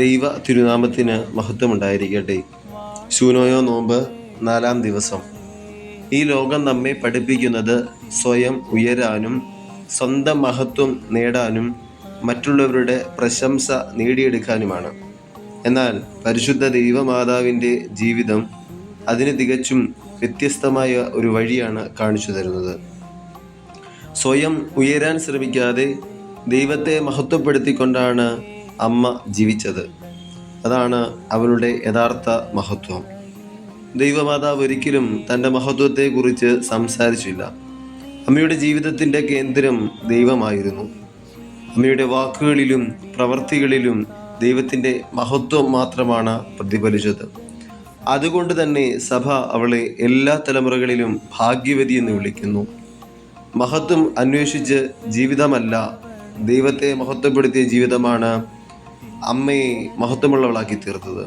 ദൈവ തിരുനാമത്തിന് മഹത്വമുണ്ടായിരിക്കട്ടെ. ശൂനോയോ നോമ്പ് 4-ാം ദിവസം. ഈ ലോകം നമ്മെ പഠിപ്പിക്കുന്നത് സ്വയം ഉയരാനും സ്വന്തം മഹത്വം നേടാനും മറ്റുള്ളവരുടെ പ്രശംസ നേടിയെടുക്കാനുമാണ്. എന്നാൽ പരിശുദ്ധ ദൈവമാതാവിൻ്റെ ജീവിതം അതിന് തികച്ചും വ്യത്യസ്തമായ ഒരു വഴിയാണ് കാണിച്ചു തരുന്നത്. സ്വയം ഉയരാൻ ശ്രമിക്കാതെ ദൈവത്തെ മഹത്വപ്പെടുത്തിക്കൊണ്ടാണ് അമ്മ ജീവിച്ചത്. അതാണ് അവളുടെ യഥാർത്ഥ മഹത്വം. ദൈവമാതാവ് ഒരിക്കലും തൻ്റെ മഹത്വത്തെക്കുറിച്ച് സംസാരിച്ചില്ല. അമ്മയുടെ ജീവിതത്തിൻ്റെ കേന്ദ്രം ദൈവമായിരുന്നു. അമ്മയുടെ വാക്കുകളിലും പ്രവർത്തികളിലും ദൈവത്തിൻ്റെ മഹത്വം മാത്രമാണ് പ്രതിഫലിച്ചത്. അതുകൊണ്ട് തന്നെ സഭ അവളെ എല്ലാ തലമുറകളിലും ഭാഗ്യവതി എന്ന് വിളിക്കുന്നു. മഹത്വം അന്വേഷിച്ച് ജീവിതമല്ല, ദൈവത്തെ മഹത്വപ്പെടുത്തിയ ജീവിതമാണ് അമ്മയെ മഹത്വമുള്ളവളാക്കി തീർത്തത്.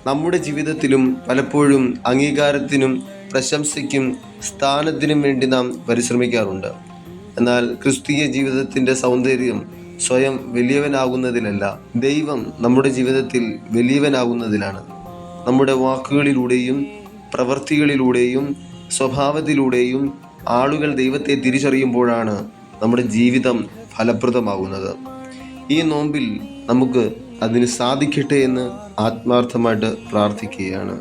നമ്മുടെ ജീവിതത്തിലും പലപ്പോഴും അംഗീകാരത്തിനും പ്രശംസയ്ക്കും സ്ഥാനത്തിനും വേണ്ടി നാം പരിശ്രമിക്കാറുണ്ട്. എന്നാൽ ക്രിസ്തീയ ജീവിതത്തിൻ്റെ സൗന്ദര്യം സ്വയം വലിയവനാകുന്നതിലല്ല, ദൈവം നമ്മുടെ ജീവിതത്തിൽ വലിയവനാകുന്നതിലാണ്. നമ്മുടെ വാക്കുകളിലൂടെയും പ്രവൃത്തികളിലൂടെയും സ്വഭാവത്തിലൂടെയും ആളുകൾ ദൈവത്തെ തിരിച്ചറിയുമ്പോഴാണ് നമ്മുടെ ജീവിതം ഫലപ്രദമാകുന്നത്. ഈ നോമ്പിൽ നമുക്ക് അതിന് സാധിക്കട്ടെ എന്ന് ആത്മാർത്ഥമായിട്ട് പ്രാർത്ഥിക്കുകയാണ്.